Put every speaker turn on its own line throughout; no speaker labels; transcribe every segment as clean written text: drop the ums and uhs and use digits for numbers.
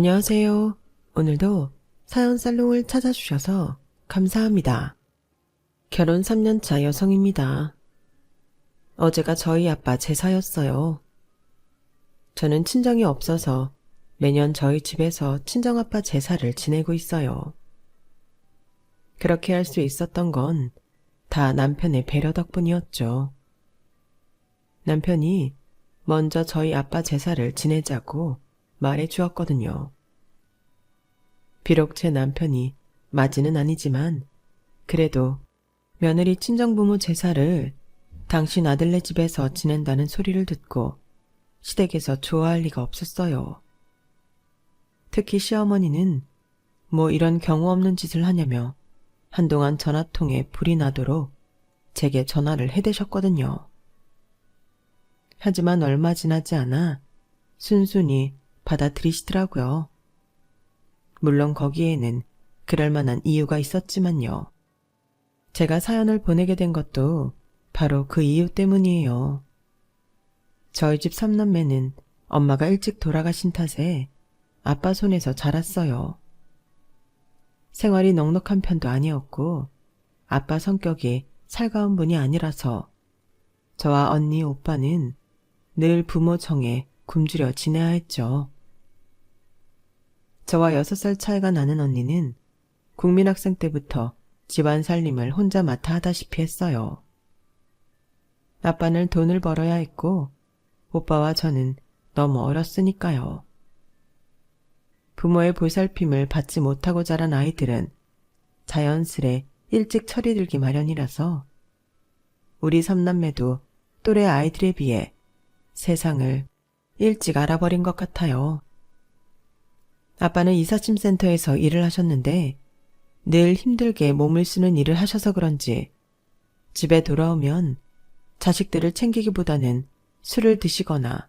안녕하세요. 오늘도 사연 살롱을 찾아주셔서 감사합니다. 결혼 3년차 여성입니다. 어제가 저희 아빠 제사였어요. 저는 친정이 없어서 매년 저희 집에서 친정아빠 제사를 지내고 있어요. 그렇게 할 수 있었던 건 다 남편의 배려 덕분이었죠. 남편이 먼저 저희 아빠 제사를 지내자고 말해 주었거든요. 비록 제 남편이 맞이는 아니지만 그래도 며느리 친정부모 제사를 당신 아들네 집에서 지낸다는 소리를 듣고 시댁에서 좋아할 리가 없었어요. 특히 시어머니는 뭐 이런 경우 없는 짓을 하냐며 한동안 전화통에 불이 나도록 제게 전화를 해대셨거든요. 하지만 얼마 지나지 않아 순순히 받아들이시더라고요. 물론 거기에는 그럴 만한 이유가 있었지만요. 제가 사연을 보내게 된 것도 바로 그 이유 때문이에요. 저희 집 3남매는 엄마가 일찍 돌아가신 탓에 아빠 손에서 자랐어요. 생활이 넉넉한 편도 아니었고 아빠 성격이 살가운 분이 아니라서 저와 언니, 오빠는 늘 부모 정에 굶주려 지내야 했죠. 저와 6살 차이가 나는 언니는 국민학생 때부터 집안 살림을 혼자 맡아 하다시피 했어요. 아빠는 돈을 벌어야 했고 오빠와 저는 너무 어렸으니까요. 부모의 보살핌을 받지 못하고 자란 아이들은 자연스레 일찍 철이 들기 마련이라서 우리 3남매도 또래 아이들에 비해 세상을 일찍 알아버린 것 같아요. 아빠는 이삿짐센터에서 일을 하셨는데 늘 힘들게 몸을 쓰는 일을 하셔서 그런지 집에 돌아오면 자식들을 챙기기보다는 술을 드시거나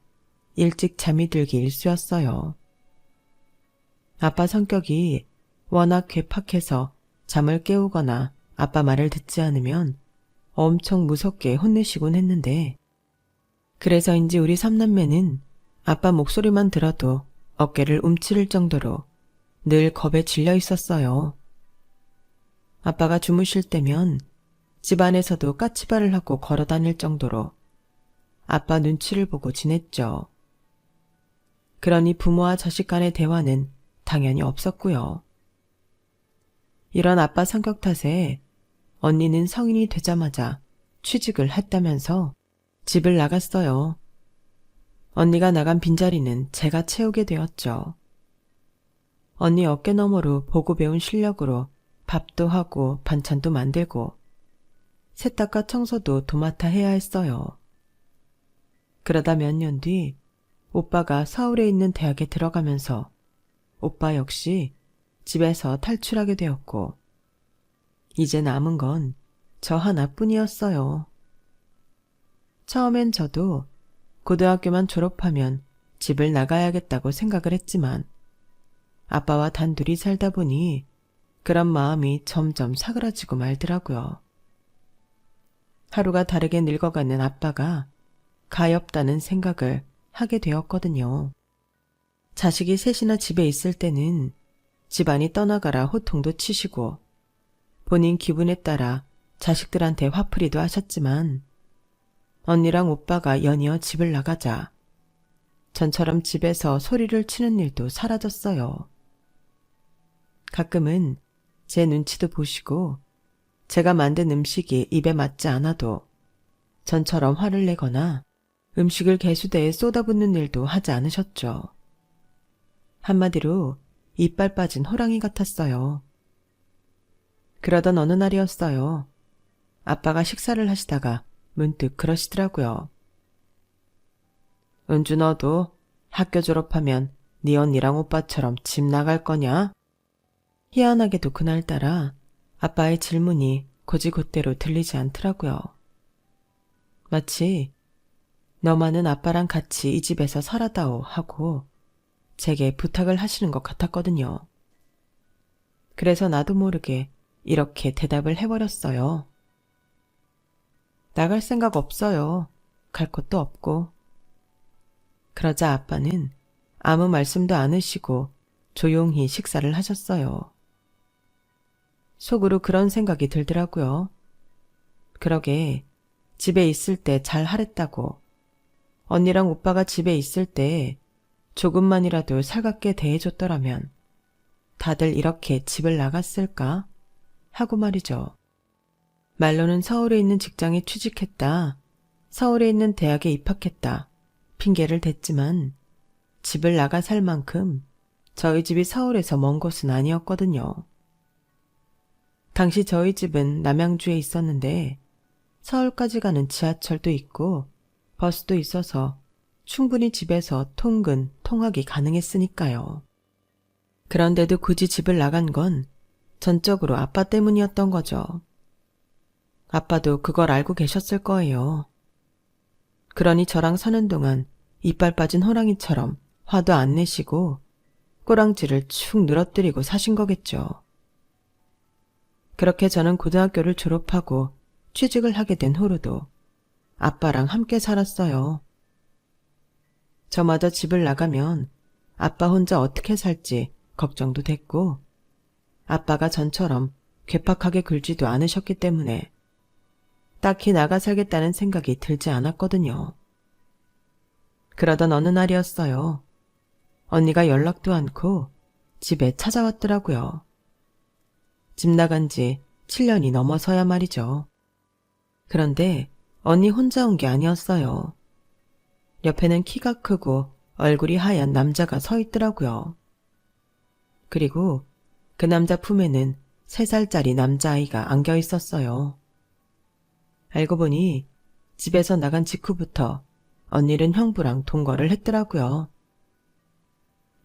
일찍 잠이 들기 일쑤였어요. 아빠 성격이 워낙 괴팍해서 잠을 깨우거나 아빠 말을 듣지 않으면 엄청 무섭게 혼내시곤 했는데 그래서인지 우리 3남매는 아빠 목소리만 들어도 어깨를 움츠릴 정도로 늘 겁에 질려 있었어요. 아빠가 주무실 때면 집안에서도 까치발을 하고 걸어 다닐 정도로 아빠 눈치를 보고 지냈죠. 그러니 부모와 자식 간의 대화는 당연히 없었고요. 이런 아빠 성격 탓에 언니는 성인이 되자마자 취직을 했다면서 집을 나갔어요. 언니가 나간 빈자리는 제가 채우게 되었죠. 언니 어깨너머로 보고 배운 실력으로 밥도 하고 반찬도 만들고 세탁과 청소도 도맡아 해야 했어요. 그러다 몇 년 뒤 오빠가 서울에 있는 대학에 들어가면서 오빠 역시 집에서 탈출하게 되었고 이제 남은 건 저 하나뿐이었어요. 처음엔 저도 고등학교만 졸업하면 집을 나가야겠다고 생각을 했지만 아빠와 단둘이 살다 보니 그런 마음이 점점 사그라지고 말더라고요. 하루가 다르게 늙어가는 아빠가 가엾다는 생각을 하게 되었거든요. 자식이 셋이나 집에 있을 때는 집안이 떠나가라 호통도 치시고 본인 기분에 따라 자식들한테 화풀이도 하셨지만 언니랑 오빠가 연이어 집을 나가자 전처럼 집에서 소리를 치는 일도 사라졌어요. 가끔은 제 눈치도 보시고 제가 만든 음식이 입에 맞지 않아도 전처럼 화를 내거나 음식을 개수대에 쏟아붓는 일도 하지 않으셨죠. 한마디로 이빨 빠진 호랑이 같았어요. 그러던 어느 날이었어요. 아빠가 식사를 하시다가 문득 그러시더라고요. 은주 너도 학교 졸업하면 네 언니랑 오빠처럼 집 나갈 거냐? 희한하게도 그날따라 아빠의 질문이 곧이곧대로 들리지 않더라고요. 마치 너만은 아빠랑 같이 이 집에서 살아다오 하고 제게 부탁을 하시는 것 같았거든요. 그래서 나도 모르게 이렇게 대답을 해버렸어요. 나갈 생각 없어요. 갈 곳도 없고. 그러자 아빠는 아무 말씀도 안 하시고 조용히 식사를 하셨어요. 속으로 그런 생각이 들더라고요. 그러게 집에 있을 때 잘 하랬다고, 언니랑 오빠가 집에 있을 때 조금만이라도 살갑게 대해줬더라면 다들 이렇게 집을 나갔을까 하고 말이죠. 말로는 서울에 있는 직장에 취직했다, 서울에 있는 대학에 입학했다 핑계를 댔지만 집을 나가 살 만큼 저희 집이 서울에서 먼 곳은 아니었거든요. 당시 저희 집은 남양주에 있었는데 서울까지 가는 지하철도 있고 버스도 있어서 충분히 집에서 통근, 통학이 가능했으니까요. 그런데도 굳이 집을 나간 건 전적으로 아빠 때문이었던 거죠. 아빠도 그걸 알고 계셨을 거예요. 그러니 저랑 사는 동안 이빨 빠진 호랑이처럼 화도 안 내시고 꼬랑지를 축 늘어뜨리고 사신 거겠죠. 그렇게 저는 고등학교를 졸업하고 취직을 하게 된 후로도 아빠랑 함께 살았어요. 저마저 집을 나가면 아빠 혼자 어떻게 살지 걱정도 됐고, 아빠가 전처럼 괴팍하게 굴지도 않으셨기 때문에 딱히 나가 살겠다는 생각이 들지 않았거든요. 그러던 어느 날이었어요. 언니가 연락도 않고 집에 찾아왔더라고요. 집 나간 지 7년이 넘어서야 말이죠. 그런데 언니 혼자 온 게 아니었어요. 옆에는 키가 크고 얼굴이 하얀 남자가 서 있더라고요. 그리고 그 남자 품에는 3살짜리 남자아이가 안겨 있었어요. 알고 보니 집에서 나간 직후부터 언니는 형부랑 동거를 했더라고요.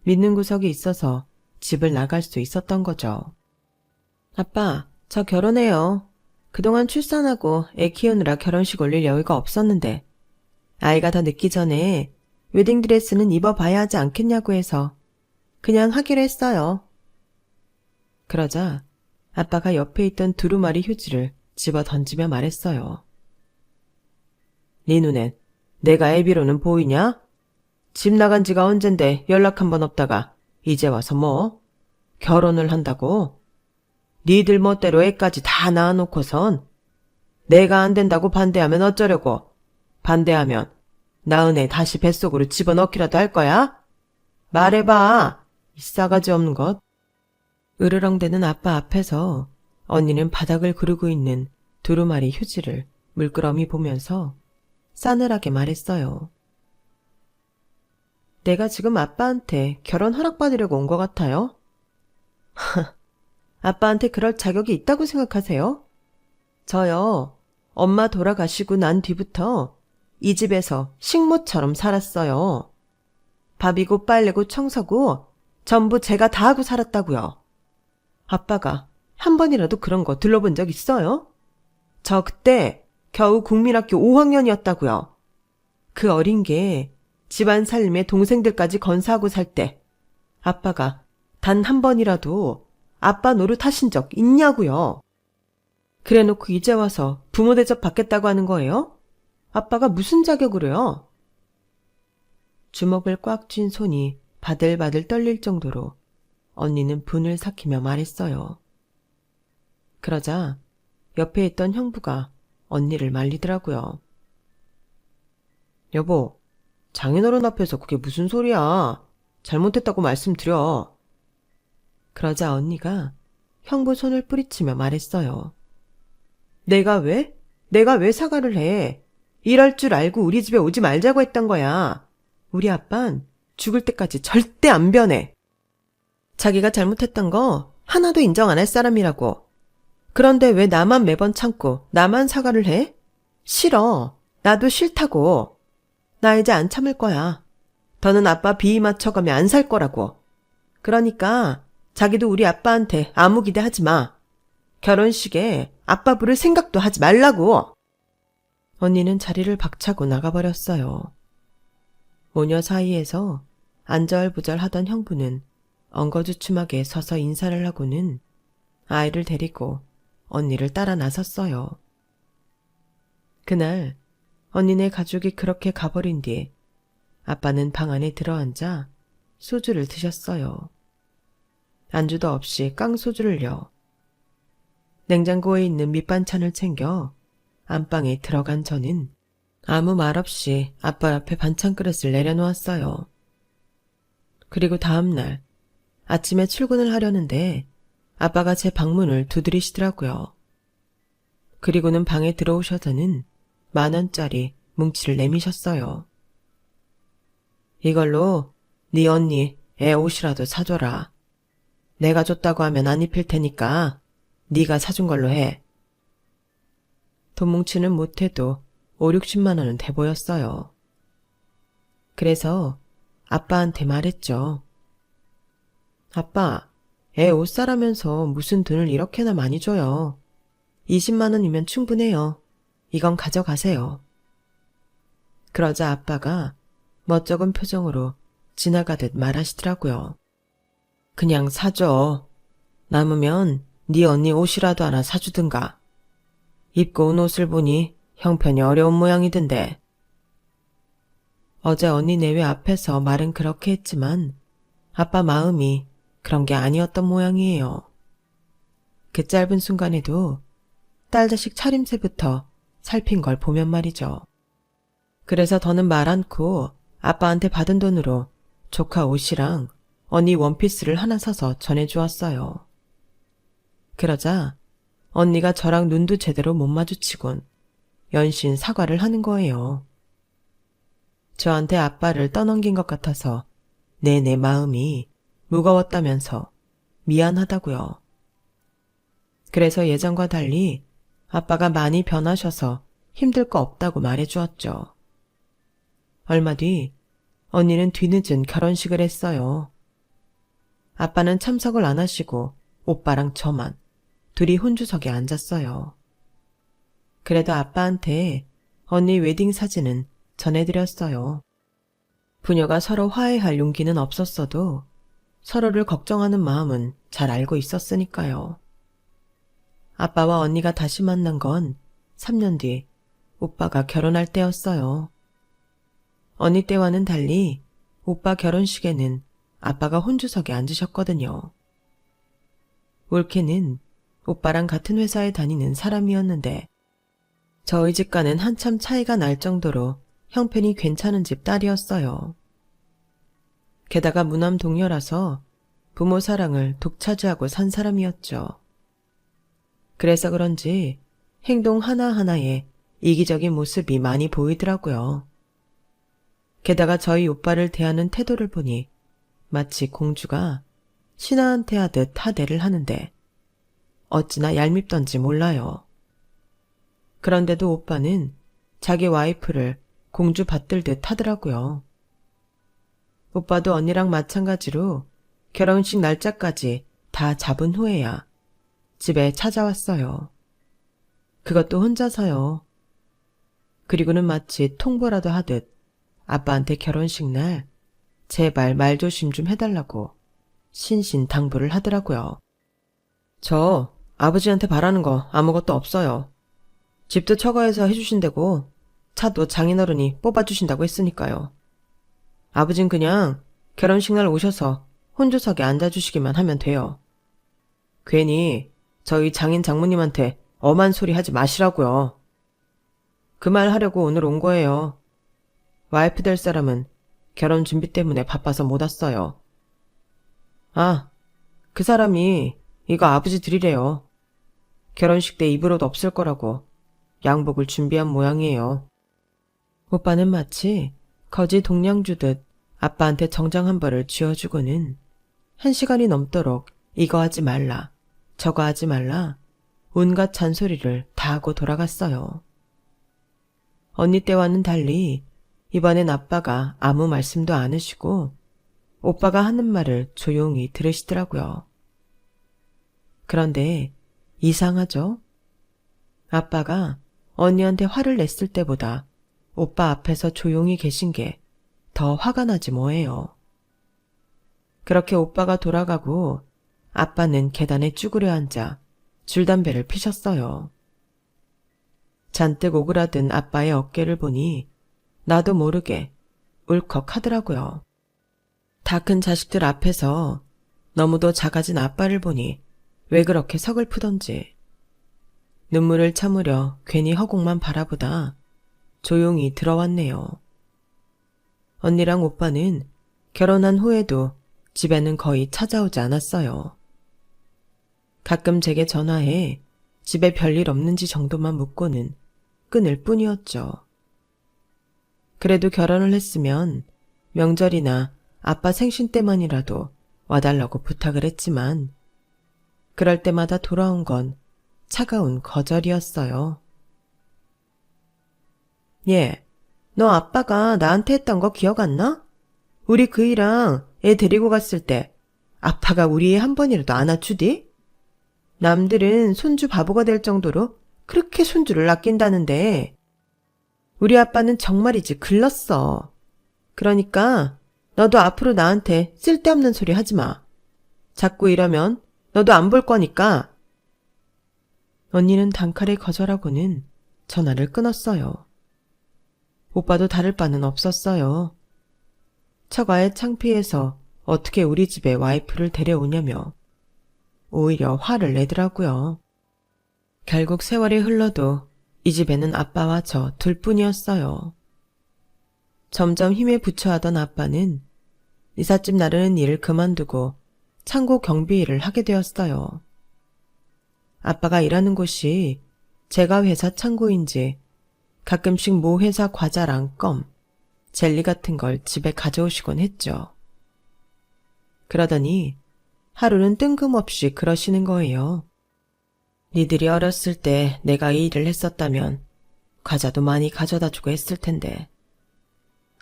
믿는 구석이 있어서 집을 나갈 수 있었던 거죠. 아빠, 저 결혼해요. 그동안 출산하고 애 키우느라 결혼식 올릴 여유가 없었는데 아이가 더 늦기 전에 웨딩드레스는 입어봐야 하지 않겠냐고 해서 그냥 하기로 했어요. 그러자 아빠가 옆에 있던 두루마리 휴지를 집어 던지며 말했어요. 네 눈엔 내가 애비로는 보이냐? 집 나간 지가 언젠데 연락 한 번 없다가 이제 와서 뭐? 결혼을 한다고? 니들 멋대로 애까지 다 낳아놓고선 내가 안 된다고 반대하면 어쩌려고? 반대하면 낳은 애 다시 뱃속으로 집어넣기라도 할 거야? 말해봐, 이 싸가지 없는 것. 으르렁대는 아빠 앞에서 언니는 바닥을 구르고 있는 두루마리 휴지를 물끄러미 보면서 싸늘하게 말했어요. 내가 지금 아빠한테 결혼 허락받으려고 온 것 같아요? 아빠한테 그럴 자격이 있다고 생각하세요? 저요, 엄마 돌아가시고 난 뒤부터 이 집에서 식모처럼 살았어요. 밥이고 빨래고 청소고 전부 제가 다 하고 살았다고요. 아빠가 한 번이라도 그런 거 들러본 적 있어요? 저 그때 겨우 국민학교 5학년이었다고요. 그 어린 게 집안 살림에 동생들까지 건사하고 살 때 아빠가 단 한 번이라도 아빠 노릇 하신 적 있냐고요. 그래놓고 이제 와서 부모 대접 받겠다고 하는 거예요? 아빠가 무슨 자격으로요? 주먹을 꽉 쥔 손이 바들바들 떨릴 정도로 언니는 분을 삭히며 말했어요. 그러자 옆에 있던 형부가 언니를 말리더라고요. 여보, 장인어른 앞에서 그게 무슨 소리야. 잘못했다고 말씀드려. 그러자 언니가 형부 손을 뿌리치며 말했어요. 내가 왜? 내가 왜 사과를 해? 이럴 줄 알고 우리 집에 오지 말자고 했던 거야. 우리 아빤 죽을 때까지 절대 안 변해. 자기가 잘못했던 거 하나도 인정 안 할 사람이라고. 그런데 왜 나만 매번 참고 나만 사과를 해? 싫어. 나도 싫다고. 나 이제 안 참을 거야. 더는 아빠 비위 맞춰가며 안 살 거라고. 그러니까 자기도 우리 아빠한테 아무 기대하지 마. 결혼식에 아빠 부를 생각도 하지 말라고. 언니는 자리를 박차고 나가버렸어요. 모녀 사이에서 안절부절 하던 형부는 엉거주춤하게 서서 인사를 하고는 아이를 데리고 언니를 따라 나섰어요. 그날 언니네 가족이 그렇게 가버린 뒤 아빠는 방 안에 들어앉아 소주를 드셨어요. 안주도 없이 깡소주를요. 냉장고에 있는 밑반찬을 챙겨 안방에 들어간 저는 아무 말 없이 아빠 옆에 반찬 그릇을 내려놓았어요. 그리고 다음날 아침에 출근을 하려는데 아빠가 제 방문을 두드리시더라고요. 그리고는 방에 들어오셔서는 10,000원짜리 뭉치를 내미셨어요. 이걸로 네 언니 애 옷이라도 사줘라. 내가 줬다고 하면 안 입힐 테니까 네가 사준 걸로 해. 돈 뭉치는 못해도 50-60만 원은 돼 보였어요. 그래서 아빠한테 말했죠. 아빠, 애 옷 사라면서 무슨 돈을 이렇게나 많이 줘요. 20만 원이면 충분해요. 이건 가져가세요. 그러자 아빠가 멋쩍은 표정으로 지나가듯 말하시더라고요. 그냥 사줘. 남으면 네 언니 옷이라도 하나 사주든가. 입고 온 옷을 보니 형편이 어려운 모양이던데. 어제 언니 내외 앞에서 말은 그렇게 했지만 아빠 마음이 그런 게 아니었던 모양이에요. 그 짧은 순간에도 딸 자식 차림새부터 살핀 걸 보면 말이죠. 그래서 더는 말 않고 아빠한테 받은 돈으로 조카 옷이랑 언니 원피스를 하나 사서 전해주었어요. 그러자 언니가 저랑 눈도 제대로 못 마주치곤 연신 사과를 하는 거예요. 저한테 아빠를 떠넘긴 것 같아서 내내 마음이 무거웠다면서 미안하다고요. 그래서 예전과 달리 아빠가 많이 변하셔서 힘들 거 없다고 말해주었죠. 얼마 뒤 언니는 뒤늦은 결혼식을 했어요. 아빠는 참석을 안 하시고 오빠랑 저만 둘이 혼주석에 앉았어요. 그래도 아빠한테 언니 웨딩 사진은 전해드렸어요. 부녀가 서로 화해할 용기는 없었어도 서로를 걱정하는 마음은 잘 알고 있었으니까요. 아빠와 언니가 다시 만난 건 3년 뒤 오빠가 결혼할 때였어요. 언니 때와는 달리 오빠 결혼식에는 아빠가 혼주석에 앉으셨거든요. 올케는 오빠랑 같은 회사에 다니는 사람이었는데 저희 집과는 한참 차이가 날 정도로 형편이 괜찮은 집 딸이었어요. 게다가 무남 동녀라서 부모 사랑을 독차지하고 산 사람이었죠. 그래서 그런지 행동 하나하나에 이기적인 모습이 많이 보이더라고요. 게다가 저희 오빠를 대하는 태도를 보니 마치 공주가 신하한테 하듯 하대를 하는데 어찌나 얄밉던지 몰라요. 그런데도 오빠는 자기 와이프를 공주 받들듯 하더라고요. 오빠도 언니랑 마찬가지로 결혼식 날짜까지 다 잡은 후에야 집에 찾아왔어요. 그것도 혼자서요. 그리고는 마치 통보라도 하듯 아빠한테 결혼식 날 제발 말조심 좀 해달라고 신신당부를 하더라고요. 저 아버지한테 바라는 거 아무것도 없어요. 집도 처가에서 해주신다고 차도 장인어른이 뽑아주신다고 했으니까요. 아버진 그냥 결혼식 날 오셔서 혼주석에 앉아주시기만 하면 돼요. 괜히 저희 장인 장모님한테 엄한 소리 하지 마시라고요. 그 말 하려고 오늘 온 거예요. 와이프 될 사람은 결혼 준비 때문에 바빠서 못 왔어요. 아, 그 사람이 이거 아버지 드리래요. 결혼식 때 입을 옷 없을 거라고 양복을 준비한 모양이에요. 오빠는 마치 거지 동냥 주듯 아빠한테 정장 한 벌을 쥐어주고는 1시간이 넘도록 이거 하지 말라, 저거 하지 말라 온갖 잔소리를 다 하고 돌아갔어요. 언니 때와는 달리 이번엔 아빠가 아무 말씀도 안 하시고 오빠가 하는 말을 조용히 들으시더라고요. 그런데 이상하죠? 아빠가 언니한테 화를 냈을 때보다 오빠 앞에서 조용히 계신 게 더 화가 나지 뭐예요. 그렇게 오빠가 돌아가고 아빠는 계단에 쭈그려 앉아 줄담배를 피셨어요. 잔뜩 오그라든 아빠의 어깨를 보니 나도 모르게 울컥하더라고요. 다 큰 자식들 앞에서 너무도 작아진 아빠를 보니 왜 그렇게 서글프던지. 눈물을 참으려 괜히 허공만 바라보다 조용히 들어왔네요. 언니랑 오빠는 결혼한 후에도 집에는 거의 찾아오지 않았어요. 가끔 제게 전화해 집에 별일 없는지 정도만 묻고는 끊을 뿐이었죠. 그래도 결혼을 했으면 명절이나 아빠 생신 때만이라도 와달라고 부탁을 했지만 그럴 때마다 돌아온 건 차가운 거절이었어요. 예, 너 아빠가 나한테 했던 거 기억 안 나? 우리 그이랑 애 데리고 갔을 때 아빠가 우리 애 한 번이라도 안아주디? 남들은 손주 바보가 될 정도로 그렇게 손주를 아낀다는데 우리 아빠는 정말이지 글렀어. 그러니까 너도 앞으로 나한테 쓸데없는 소리 하지 마. 자꾸 이러면 너도 안 볼 거니까. 언니는 단칼에 거절하고는 전화를 끊었어요. 오빠도 다를 바는 없었어요. 처가에 창피해서 어떻게 우리 집에 와이프를 데려오냐며 오히려 화를 내더라고요. 결국 세월이 흘러도 이 집에는 아빠와 저 둘뿐이었어요. 점점 힘에 부처하던 아빠는 이삿짐 나르는 일을 그만두고 창고 경비 일을 하게 되었어요. 아빠가 일하는 곳이 제가 회사 창고인지 가끔씩 모 회사 과자랑 껌, 젤리 같은 걸 집에 가져오시곤 했죠. 그러더니 하루는 뜬금없이 그러시는 거예요. 니들이 어렸을 때 내가 이 일을 했었다면 과자도 많이 가져다 주고 했을 텐데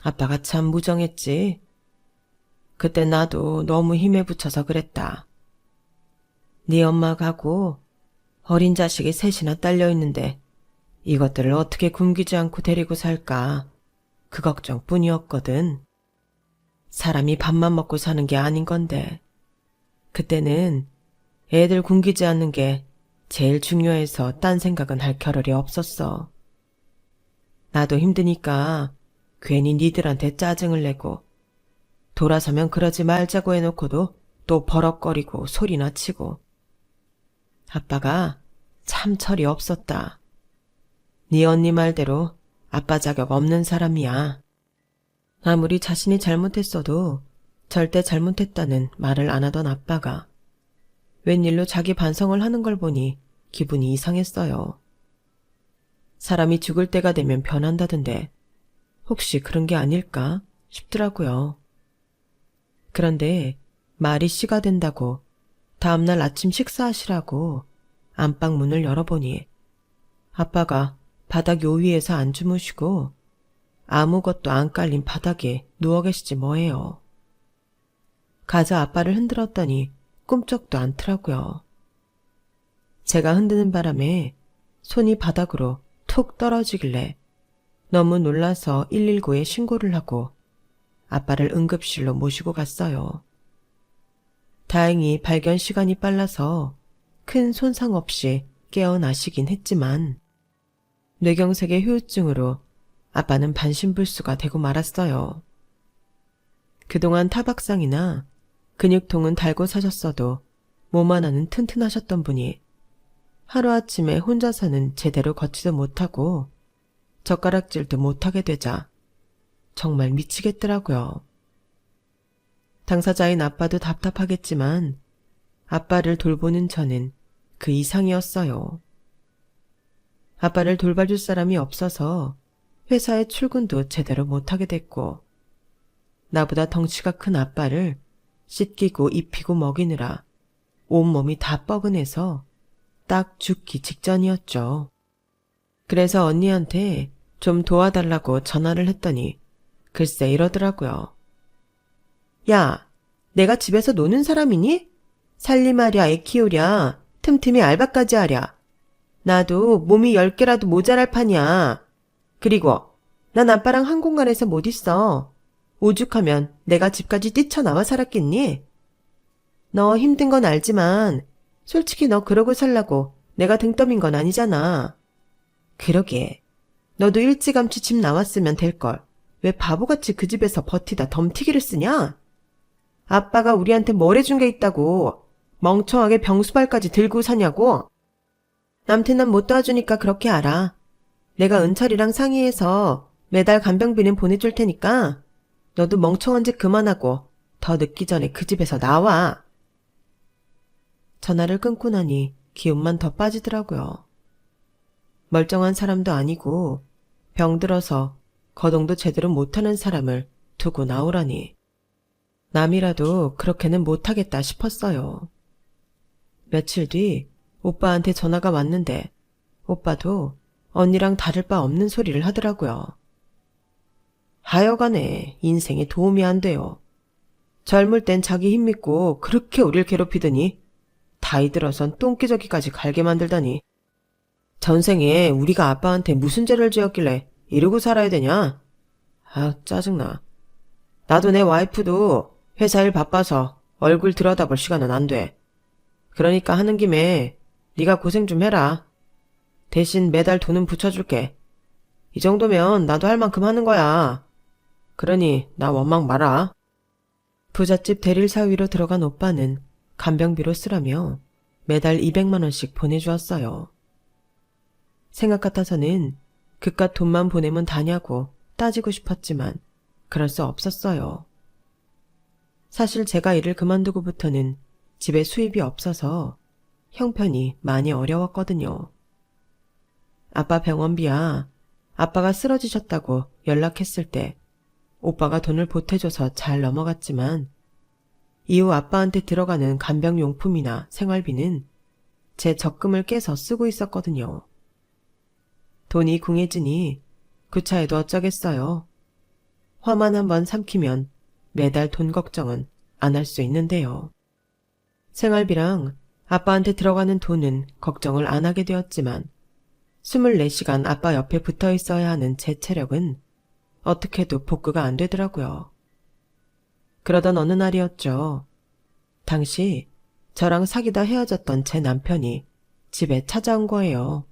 아빠가 참 무정했지. 그때 나도 너무 힘에 부쳐서 그랬다. 네 엄마 가고 어린 자식이 셋이나 딸려 있는데 이것들을 어떻게 굶기지 않고 데리고 살까 그 걱정뿐이었거든. 사람이 밥만 먹고 사는 게 아닌 건데 그때는 애들 굶기지 않는 게 제일 중요해서 딴 생각은 할 겨를이 없었어. 나도 힘드니까 괜히 니들한테 짜증을 내고 돌아서면 그러지 말자고 해놓고도 또 버럭거리고 소리나 치고. 아빠가 참 철이 없었다. 네 언니 말대로 아빠 자격 없는 사람이야. 아무리 자신이 잘못했어도 절대 잘못했다는 말을 안 하던 아빠가 웬일로 자기 반성을 하는 걸 보니 기분이 이상했어요. 사람이 죽을 때가 되면 변한다던데 혹시 그런 게 아닐까 싶더라고요. 그런데 말이 씨가 된다고 다음날 아침 식사하시라고 안방 문을 열어보니 아빠가 바닥 요 위에서 안 주무시고 아무것도 안 깔린 바닥에 누워 계시지 뭐예요. 가자 아빠를 흔들었더니 꿈쩍도 않더라고요. 제가 흔드는 바람에 손이 바닥으로 툭 떨어지길래 너무 놀라서 119에 신고를 하고 아빠를 응급실로 모시고 갔어요. 다행히 발견 시간이 빨라서 큰 손상 없이 깨어나시긴 했지만 뇌경색의 후유증으로 아빠는 반신불수가 되고 말았어요. 그동안 타박상이나 근육통은 달고 사셨어도 몸 하나는 튼튼하셨던 분이 하루아침에 혼자서는 제대로 걷지도 못하고 젓가락질도 못하게 되자 정말 미치겠더라고요. 당사자인 아빠도 답답하겠지만 아빠를 돌보는 저는 그 이상이었어요. 아빠를 돌봐줄 사람이 없어서 회사에 출근도 제대로 못하게 됐고 나보다 덩치가 큰 아빠를 씻기고 입히고 먹이느라 온몸이 다 뻐근해서 딱 죽기 직전이었죠. 그래서 언니한테 좀 도와달라고 전화를 했더니 글쎄 이러더라고요. 야, 내가 집에서 노는 사람이니? 살림하랴 애 키우랴 틈틈이 알바까지 하랴. 나도 몸이 10개라도 모자랄 판이야. 그리고 난 아빠랑 한 공간에서 못 있어. 오죽하면 내가 집까지 뛰쳐나와 살았겠니? 너 힘든 건 알지만 솔직히 너 그러고 살라고 내가 등 떠민 건 아니잖아. 그러게. 너도 일찌감치 집 나왔으면 될걸. 왜 바보같이 그 집에서 버티다 덤튀기를 쓰냐? 아빠가 우리한테 뭘 해준 게 있다고 멍청하게 병수발까지 들고 사냐고? 남태는 못 도와주니까 그렇게 알아. 내가 은철이랑 상의해서 매달 간병비는 보내줄 테니까 너도 멍청한 짓 그만하고 더 늦기 전에 그 집에서 나와. 전화를 끊고 나니 기운만 더 빠지더라고요. 멀쩡한 사람도 아니고 병들어서 거동도 제대로 못하는 사람을 두고 나오라니. 남이라도 그렇게는 못하겠다 싶었어요. 며칠 뒤 오빠한테 전화가 왔는데 오빠도 언니랑 다를 바 없는 소리를 하더라고요. 하여간에 인생에 도움이 안 돼요. 젊을 땐 자기 힘 믿고 그렇게 우릴 괴롭히더니 나이 들어선 똥기저귀까지 갈게 만들다니. 전생에 우리가 아빠한테 무슨 죄를 지었길래 이러고 살아야 되냐? 아, 짜증나. 나도 내 와이프도 회사 일 바빠서 얼굴 들여다볼 시간은 안 돼. 그러니까 하는 김에 네가 고생 좀 해라. 대신 매달 돈은 붙여줄게. 이 정도면 나도 할 만큼 하는 거야. 그러니 나 원망 마라. 부잣집 대릴 사위로 들어간 오빠는 간병비로 쓰라며 매달 200만 원씩 보내주었어요. 생각 같아서는 그깟 돈만 보내면 다냐고 따지고 싶었지만 그럴 수 없었어요. 사실 제가 일을 그만두고부터는 집에 수입이 없어서 형편이 많이 어려웠거든요. 아빠 병원비야 아빠가 쓰러지셨다고 연락했을 때 오빠가 돈을 보태줘서 잘 넘어갔지만 이후 아빠한테 들어가는 간병용품이나 생활비는 제 적금을 깨서 쓰고 있었거든요. 돈이 궁해지니 구차해도 어쩌겠어요. 화만 한번 삼키면 매달 돈 걱정은 안 할 수 있는데요. 생활비랑 아빠한테 들어가는 돈은 걱정을 안 하게 되었지만 24시간 아빠 옆에 붙어 있어야 하는 제 체력은 어떻게도 복구가 안 되더라고요. 그러던 어느 날이었죠. 당시 저랑 사귀다 헤어졌던 제 남편이 집에 찾아온 거예요.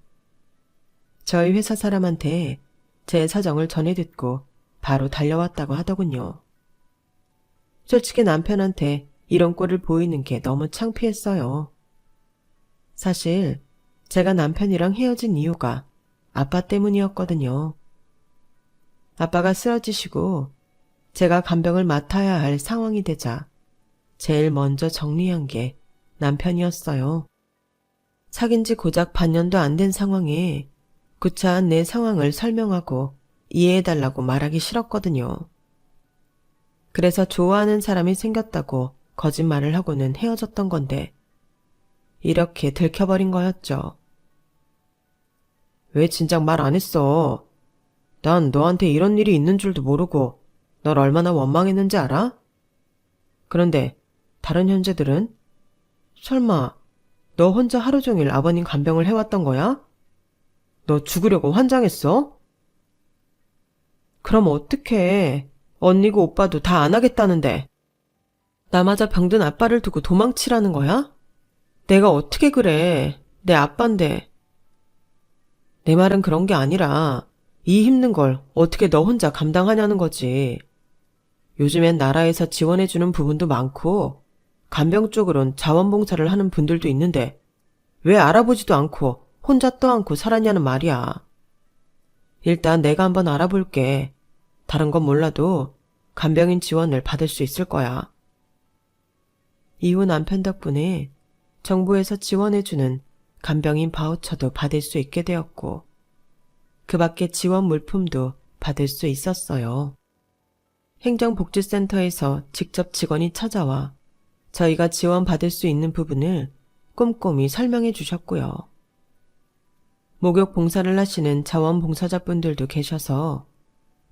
저희 회사 사람한테 제 사정을 전해 듣고 바로 달려왔다고 하더군요. 솔직히 남편한테 이런 꼴을 보이는 게 너무 창피했어요. 사실 제가 남편이랑 헤어진 이유가 아빠 때문이었거든요. 아빠가 쓰러지시고 제가 간병을 맡아야 할 상황이 되자 제일 먼저 정리한 게 남편이었어요. 사귄 지 고작 반년도 안 된 상황에 구차한 내 상황을 설명하고 이해해달라고 말하기 싫었거든요. 그래서 좋아하는 사람이 생겼다고 거짓말을 하고는 헤어졌던 건데 이렇게 들켜버린 거였죠. 왜 진작 말 안 했어? 난 너한테 이런 일이 있는 줄도 모르고 널 얼마나 원망했는지 알아? 그런데 다른 형제들은? 설마 너 혼자 하루 종일 아버님 간병을 해왔던 거야? 너 죽으려고 환장했어? 그럼 어떡해. 언니고 오빠도 다 안 하겠다는데. 나마저 병든 아빠를 두고 도망치라는 거야? 내가 어떻게 그래. 내 아빠인데. 내 말은 그런 게 아니라 이 힘든 걸 어떻게 너 혼자 감당하냐는 거지. 요즘엔 나라에서 지원해주는 부분도 많고 간병 쪽으론 자원봉사를 하는 분들도 있는데 왜 알아보지도 않고 혼자 떠안고 살았냐는 말이야. 일단 내가 한번 알아볼게. 다른 건 몰라도 간병인 지원을 받을 수 있을 거야. 이후 남편 덕분에 정부에서 지원해주는 간병인 바우처도 받을 수 있게 되었고 그 밖에 지원 물품도 받을 수 있었어요. 행정복지센터에서 직접 직원이 찾아와 저희가 지원받을 수 있는 부분을 꼼꼼히 설명해 주셨고요. 목욕 봉사를 하시는 자원봉사자분들도 계셔서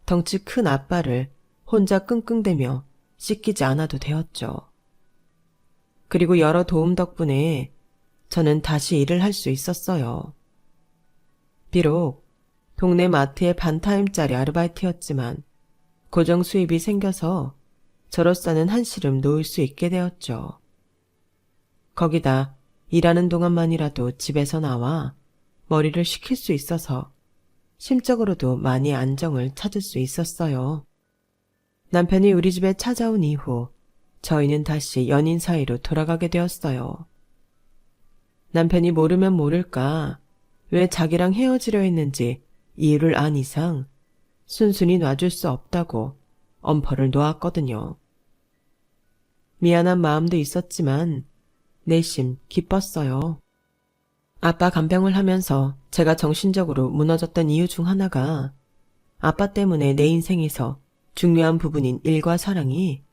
덩치 큰 아빠를 혼자 끙끙대며 씻기지 않아도 되었죠. 그리고 여러 도움 덕분에 저는 다시 일을 할 수 있었어요. 비록 동네 마트의 반타임짜리 아르바이트였지만 고정 수입이 생겨서 저로서는 한시름 놓을 수 있게 되었죠. 거기다 일하는 동안만이라도 집에서 나와 머리를 식힐 수 있어서 심적으로도 많이 안정을 찾을 수 있었어요. 남편이 우리 집에 찾아온 이후 저희는 다시 연인 사이로 돌아가게 되었어요. 남편이 모르면 모를까 왜 자기랑 헤어지려 했는지 이유를 안 이상 순순히 놔줄 수 없다고 엄포를 놓았거든요. 미안한 마음도 있었지만 내심 기뻤어요. 아빠 간병을 하면서 제가 정신적으로 무너졌던 이유 중 하나가 아빠 때문에 내 인생에서 중요한 부분인 일과 사랑이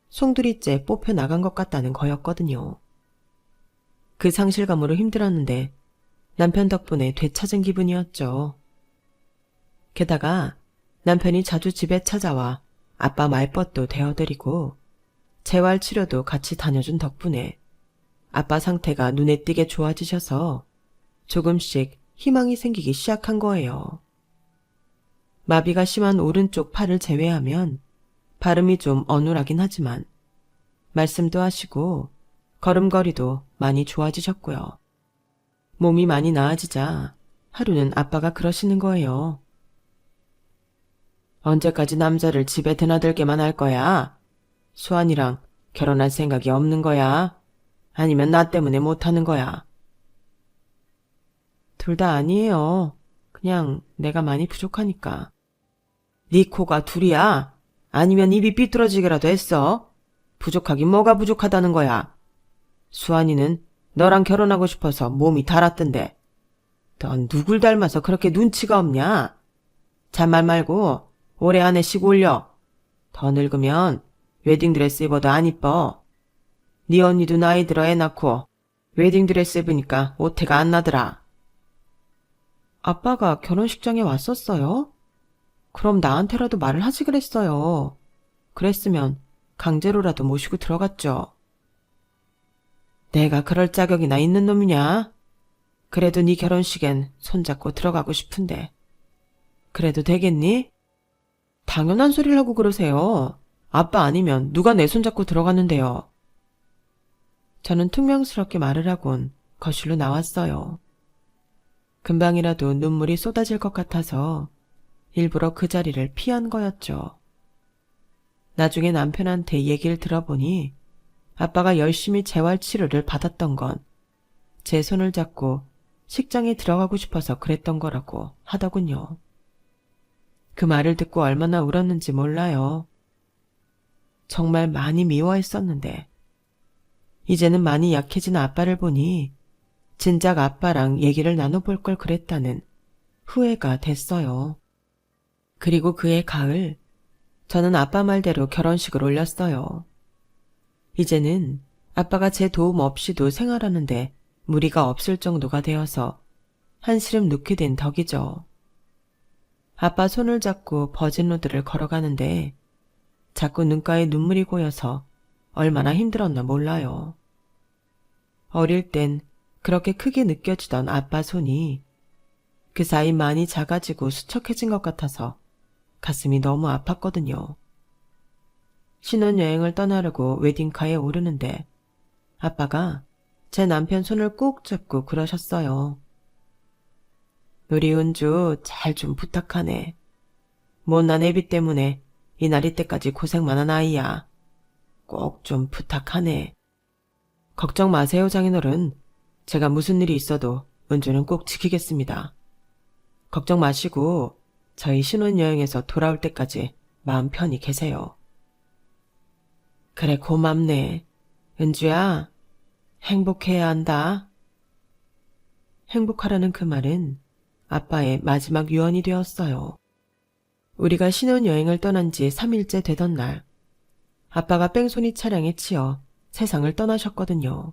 송두리째 뽑혀 나간 것 같다는 거였거든요. 그 상실감으로 힘들었는데 남편 덕분에 되찾은 기분이었죠. 게다가 남편이 자주 집에 찾아와 아빠 말벗도 대어드리고 재활치료도 같이 다녀준 덕분에 아빠 상태가 눈에 띄게 좋아지셔서 조금씩 희망이 생기기 시작한 거예요. 마비가 심한 오른쪽 팔을 제외하면 발음이 좀 어눌하긴 하지만 말씀도 하시고 걸음걸이도 많이 좋아지셨고요. 몸이 많이 나아지자 하루는 아빠가 그러시는 거예요. 언제까지 남자를 집에 드나들게만 할 거야? 수환이랑 결혼할 생각이 없는 거야? 아니면 나 때문에 못하는 거야? 둘 다 아니에요. 그냥 내가 많이 부족하니까. 네 코가 둘이야? 아니면 입이 삐뚤어지게라도 했어? 부족하긴 뭐가 부족하다는 거야? 수환이는 너랑 결혼하고 싶어서 몸이 달았던데. 넌 누굴 닮아서 그렇게 눈치가 없냐? 잔말 말고 올해 안에 쉬고 올려. 더 늙으면 웨딩드레스 입어도 안 이뻐. 네 언니도 나이 들어 애 낳고 웨딩드레스 입으니까 오태가 안 나더라. 아빠가 결혼식장에 왔었어요? 그럼 나한테라도 말을 하지 그랬어요. 그랬으면 강제로라도 모시고 들어갔죠. 내가 그럴 자격이나 있는 놈이냐? 그래도 네 결혼식엔 손잡고 들어가고 싶은데. 그래도 되겠니? 당연한 소리를 하고 그러세요. 아빠 아니면 누가 내 손잡고 들어갔는데요. 저는 퉁명스럽게 말을 하곤 거실로 나왔어요. 금방이라도 눈물이 쏟아질 것 같아서 일부러 그 자리를 피한 거였죠. 나중에 남편한테 얘기를 들어보니 아빠가 열심히 재활치료를 받았던 건 제 손을 잡고 식장에 들어가고 싶어서 그랬던 거라고 하더군요. 그 말을 듣고 얼마나 울었는지 몰라요. 정말 많이 미워했었는데 이제는 많이 약해진 아빠를 보니 진작 아빠랑 얘기를 나눠볼 걸 그랬다는 후회가 됐어요. 그리고 그해 가을 저는 아빠 말대로 결혼식을 올렸어요. 이제는 아빠가 제 도움 없이도 생활하는데 무리가 없을 정도가 되어서 한시름 놓게 된 덕이죠. 아빠 손을 잡고 버진로드를 걸어가는데 자꾸 눈가에 눈물이 고여서 얼마나 힘들었나 몰라요. 어릴 땐 그렇게 크게 느껴지던 아빠 손이 그 사이 많이 작아지고 수척해진 것 같아서 가슴이 너무 아팠거든요. 신혼여행을 떠나려고 웨딩카에 오르는데 아빠가 제 남편 손을 꼭 잡고 그러셨어요. 우리 은주 잘 좀 부탁하네. 못난 애비 때문에 이날이 때까지 고생만한 아이야. 꼭 좀 부탁하네. 걱정 마세요, 장인어른. 제가 무슨 일이 있어도 은주는 꼭 지키겠습니다. 걱정 마시고 저희 신혼여행에서 돌아올 때까지 마음 편히 계세요. 그래, 고맙네. 은주야, 행복해야 한다. 행복하라는 그 말은 아빠의 마지막 유언이 되었어요. 우리가 신혼여행을 떠난 지 3일째 되던 날, 아빠가 뺑소니 차량에 치여 세상을 떠나셨거든요.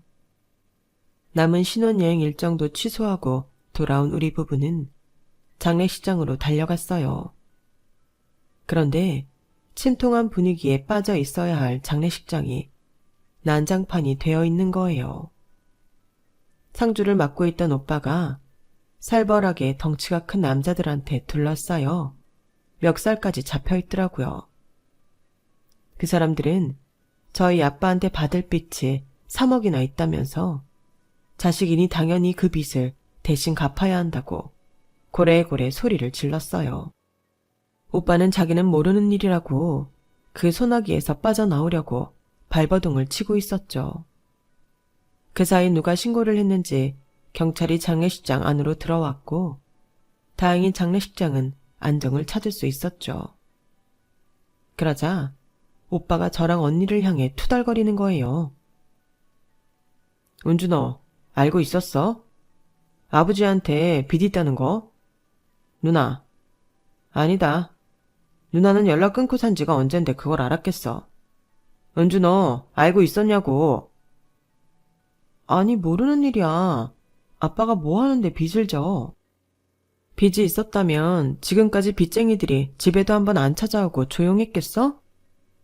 남은 신혼여행 일정도 취소하고 돌아온 우리 부부는 장례식장으로 달려갔어요. 그런데 침통한 분위기에 빠져 있어야 할 장례식장이 난장판이 되어 있는 거예요. 상주를 맡고 있던 오빠가 살벌하게 덩치가 큰 남자들한테 둘러싸여 멱살까지 잡혀 있더라고요. 그 사람들은 저희 아빠한테 받을 빚이 3억이나 있다면서 자식이니 당연히 그 빚을 대신 갚아야 한다고 고래고래 소리를 질렀어요. 오빠는 자기는 모르는 일이라고 그 소나기에서 빠져나오려고 발버둥을 치고 있었죠. 그 사이 누가 신고를 했는지 경찰이 장례식장 안으로 들어왔고 다행히 장례식장은 안정을 찾을 수 있었죠. 그러자 오빠가 저랑 언니를 향해 투덜거리는 거예요. 은주 너 알고 있었어? 아버지한테 빚 있다는 거? 누나. 아니다. 누나는 연락 끊고 산 지가 언젠데 그걸 알았겠어. 은주 너 알고 있었냐고. 아니 모르는 일이야. 아빠가 뭐 하는데 빚을 져. 빚이 있었다면 지금까지 빚쟁이들이 집에도 한번 안 찾아오고 조용했겠어?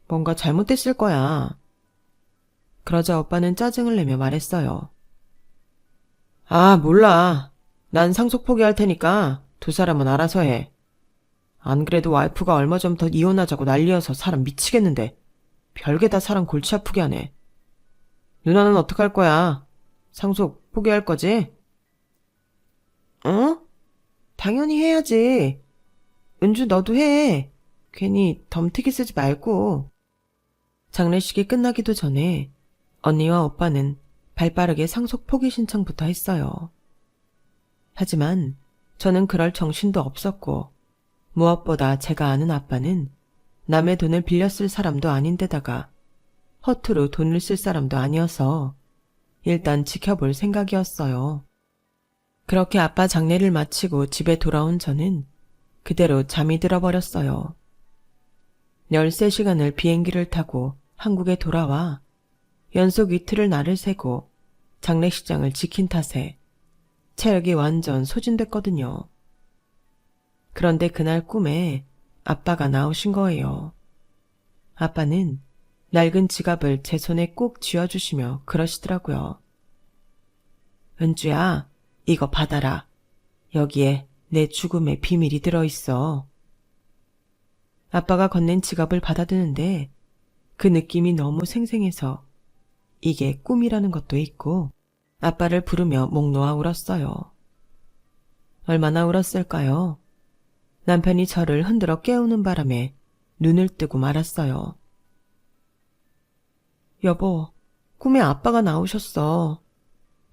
뭔가 잘못됐을 거야. 그러자 오빠는 짜증을 내며 말했어요. 아, 몰라. 난 상속 포기할 테니까 두 사람은 알아서 해. 안 그래도 와이프가 얼마 전부터 이혼하자고 난리여서 사람 미치겠는데 별게 다 사람 골치 아프게 하네. 누나는 어떡할 거야? 상속 포기할 거지? 어? 당연히 해야지. 은주 너도 해. 괜히 덤태기 쓰지 말고. 장례식이 끝나기도 전에 언니와 오빠는 발빠르게 상속 포기 신청부터 했어요. 하지만 저는 그럴 정신도 없었고 무엇보다 제가 아는 아빠는 남의 돈을 빌려 쓸 사람도 아닌데다가 허투루 돈을 쓸 사람도 아니어서 일단 지켜볼 생각이었어요. 그렇게 아빠 장례를 마치고 집에 돌아온 저는 그대로 잠이 들어버렸어요. 13시간을 비행기를 타고 한국에 돌아와 연속 이틀을 날을 새고 장례식장을 지킨 탓에 체력이 완전 소진됐거든요. 그런데 그날 꿈에 아빠가 나오신 거예요. 아빠는 낡은 지갑을 제 손에 꼭 쥐어주시며 그러시더라고요. 은주야, 이거 받아라. 여기에 내 죽음의 비밀이 들어있어. 아빠가 건넨 지갑을 받아드는데 그 느낌이 너무 생생해서 이게 꿈이라는 것도 있고 아빠를 부르며 목 놓아 울었어요. 얼마나 울었을까요? 남편이 저를 흔들어 깨우는 바람에 눈을 뜨고 말았어요. 여보, 꿈에 아빠가 나오셨어.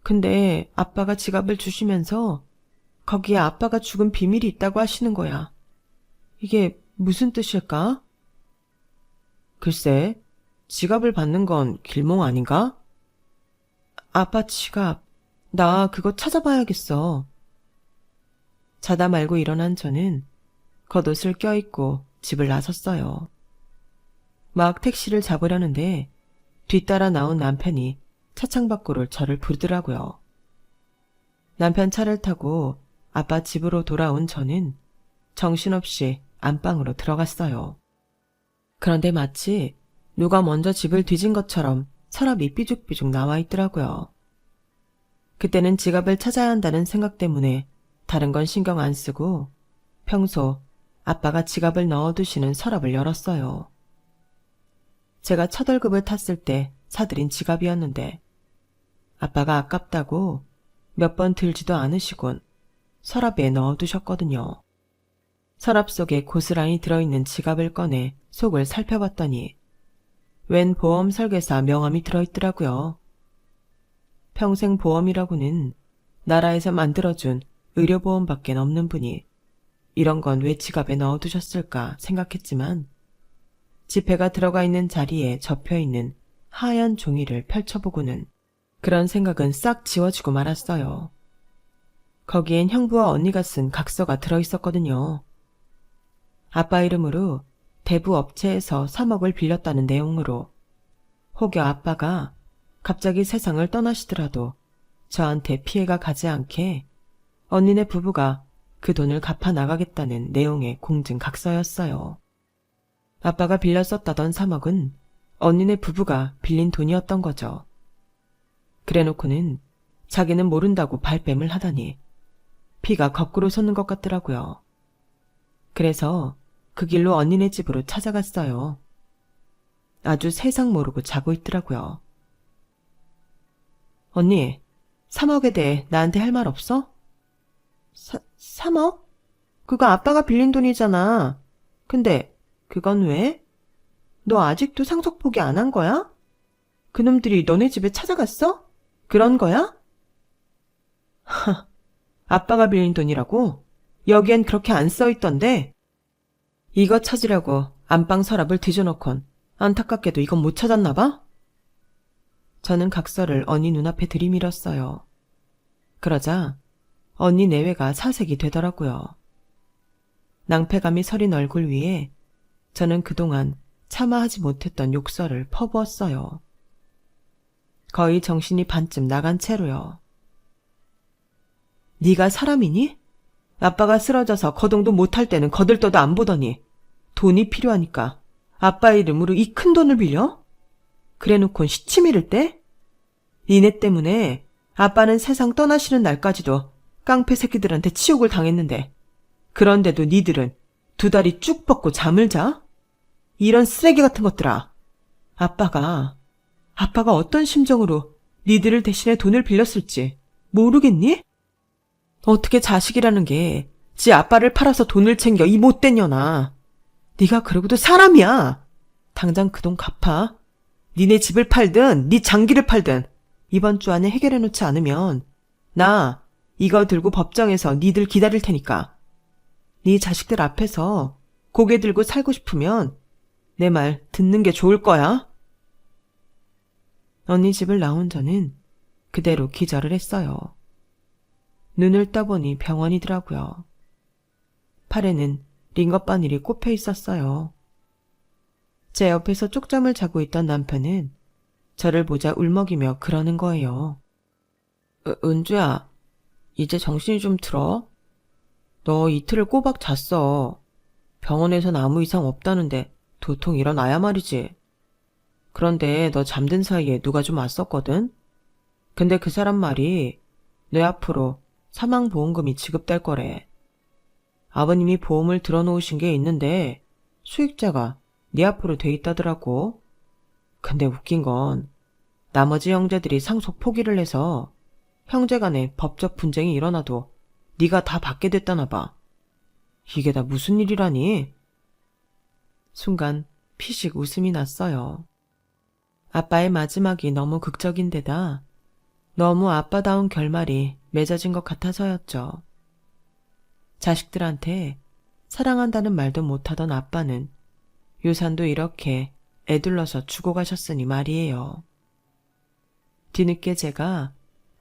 근데 아빠가 지갑을 주시면서 거기에 아빠가 죽은 비밀이 있다고 하시는 거야. 이게 무슨 뜻일까? 글쎄, 지갑을 받는 건 길몽 아닌가? 아빠 지갑, 나 그거 찾아봐야겠어. 자다 말고 일어난 저는 겉옷을 껴입고 집을 나섰어요. 막 택시를 잡으려는데 뒤따라 나온 남편이 차창 밖으로 저를 부르더라고요. 남편 차를 타고 아빠 집으로 돌아온 저는 정신없이 안방으로 들어갔어요. 그런데 마치 누가 먼저 집을 뒤진 것처럼 서랍이 삐죽삐죽 나와 있더라고요. 그때는 지갑을 찾아야 한다는 생각 때문에 다른 건 신경 안 쓰고 평소 아빠가 지갑을 넣어두시는 서랍을 열었어요. 제가 첫 월급을 탔을 때 사들인 지갑이었는데 아빠가 아깝다고 몇 번 들지도 않으시곤 서랍에 넣어두셨거든요. 서랍 속에 고스란히 들어있는 지갑을 꺼내 속을 살펴봤더니 웬 보험 설계사 명함이 들어있더라고요. 평생 보험이라고는 나라에서 만들어준 의료보험밖에 없는 분이 이런 건 왜 지갑에 넣어두셨을까 생각했지만 지폐가 들어가 있는 자리에 접혀있는 하얀 종이를 펼쳐보고는 그런 생각은 싹 지워지고 말았어요. 거기엔 형부와 언니가 쓴 각서가 들어있었거든요. 아빠 이름으로 대부 업체에서 3억을 빌렸다는 내용으로 혹여 아빠가 갑자기 세상을 떠나시더라도 저한테 피해가 가지 않게 언니네 부부가 그 돈을 갚아 나가겠다는 내용의 공증 각서였어요. 아빠가 빌려 썼다던 3억은 언니네 부부가 빌린 돈이었던 거죠. 그래놓고는 자기는 모른다고 발뺌을 하다니 피가 거꾸로 솟는 것 같더라고요. 그래서 그 길로 언니네 집으로 찾아갔어요. 아주 세상 모르고 자고 있더라고요. 언니, 3억에 대해 나한테 할 말 없어? 3억? 그거 아빠가 빌린 돈이잖아. 근데 그건 왜? 너 아직도 상속 포기 안 한 거야? 그놈들이 너네 집에 찾아갔어? 그런 거야? 아빠가 빌린 돈이라고? 여기엔 그렇게 안 써있던데. 이거 찾으려고 안방 서랍을 뒤져놓곤 안타깝게도 이건 못 찾았나 봐? 저는 각서를 언니 눈앞에 들이밀었어요. 그러자 언니 내외가 사색이 되더라고요. 낭패감이 서린 얼굴 위에 저는 그동안 차마 하지 못했던 욕설을 퍼부었어요. 거의 정신이 반쯤 나간 채로요. 네가 사람이니? 아빠가 쓰러져서 거동도 못할 때는 거들떠도 안 보더니 돈이 필요하니까 아빠 이름으로 이 큰 돈을 빌려? 그래놓곤 시치미를 때? 니네 때문에 아빠는 세상 떠나시는 날까지도 깡패 새끼들한테 치욕을 당했는데 그런데도 니들은 두 다리 쭉 뻗고 잠을 자? 이런 쓰레기 같은 것들아. 아빠가 어떤 심정으로 니들을 대신해 돈을 빌렸을지 모르겠니? 어떻게 자식이라는 게 지 아빠를 팔아서 돈을 챙겨 이 못된 년아. 네가 그러고도 사람이야. 당장 그 돈 갚아. 니네 집을 팔든 네 장기를 팔든 이번 주 안에 해결해놓지 않으면 나 이거 들고 법정에서 니들 기다릴 테니까. 네 자식들 앞에서 고개 들고 살고 싶으면 내 말 듣는 게 좋을 거야. 언니 집을 나온 저는 그대로 기절을 했어요. 눈을 떠보니 병원이더라고요. 팔에는 링거 바늘이 꼽혀 있었어요. 제 옆에서 쪽잠을 자고 있던 남편은 저를 보자 울먹이며 그러는 거예요. 은주야, 이제 정신이 좀 들어? 너 이틀을 꼬박 잤어. 병원에선 아무 이상 없다는데 도통 일어나야 말이지. 그런데 너 잠든 사이에 누가 좀 왔었거든? 근데 그 사람 말이 내 앞으로 사망보험금이 지급될 거래. 아버님이 보험을 들어놓으신 게 있는데 수익자가 네 앞으로 돼 있다더라고. 근데 웃긴 건 나머지 형제들이 상속 포기를 해서 형제간에 법적 분쟁이 일어나도 네가 다 받게 됐다나 봐. 이게 다 무슨 일이라니? 순간 피식 웃음이 났어요. 아빠의 마지막이 너무 극적인 데다 너무 아빠다운 결말이 맺어진 것 같아서였죠. 자식들한테 사랑한다는 말도 못하던 아빠는 유산도 이렇게 애둘러서 주고 가셨으니 말이에요. 뒤늦게 제가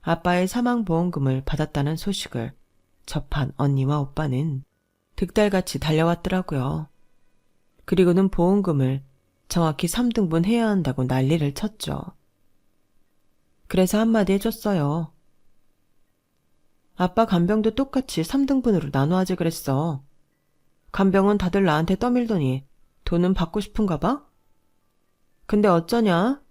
아빠의 사망보험금을 받았다는 소식을 접한 언니와 오빠는 득달같이 달려왔더라고요. 그리고는 보험금을 정확히 3등분 해야 한다고 난리를 쳤죠. 그래서 한마디 해줬어요. 아빠 간병도 똑같이 3등분으로 나눠하지 그랬어. 간병은 다들 나한테 떠밀더니 돈은 받고 싶은가 봐? 근데 어쩌냐?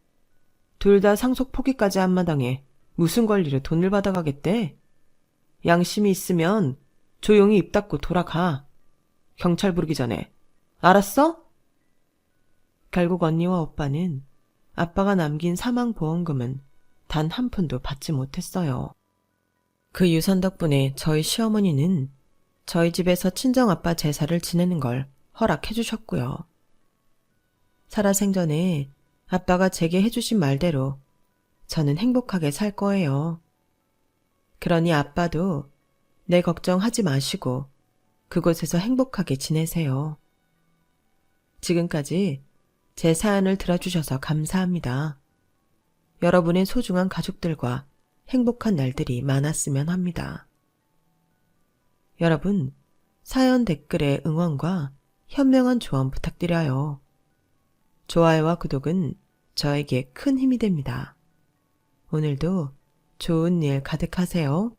둘 다 상속 포기까지 한 마당에 무슨 권리로 돈을 받아가겠대? 양심이 있으면 조용히 입 닫고 돌아가. 경찰 부르기 전에. 알았어? 결국 언니와 오빠는 아빠가 남긴 사망보험금은 단 한 푼도 받지 못했어요. 그 유산 덕분에 저희 시어머니는 저희 집에서 친정아빠 제사를 지내는 걸 허락해 주셨고요. 살아생전에 아빠가 제게 해주신 말대로 저는 행복하게 살 거예요. 그러니 아빠도 내 걱정하지 마시고 그곳에서 행복하게 지내세요. 지금까지 제 사연을 들어주셔서 감사합니다. 여러분의 소중한 가족들과 행복한 날들이 많았으면 합니다. 여러분, 사연 댓글에 응원과 현명한 조언 부탁드려요. 좋아요와 구독은 저에게 큰 힘이 됩니다. 오늘도 좋은 일 가득하세요.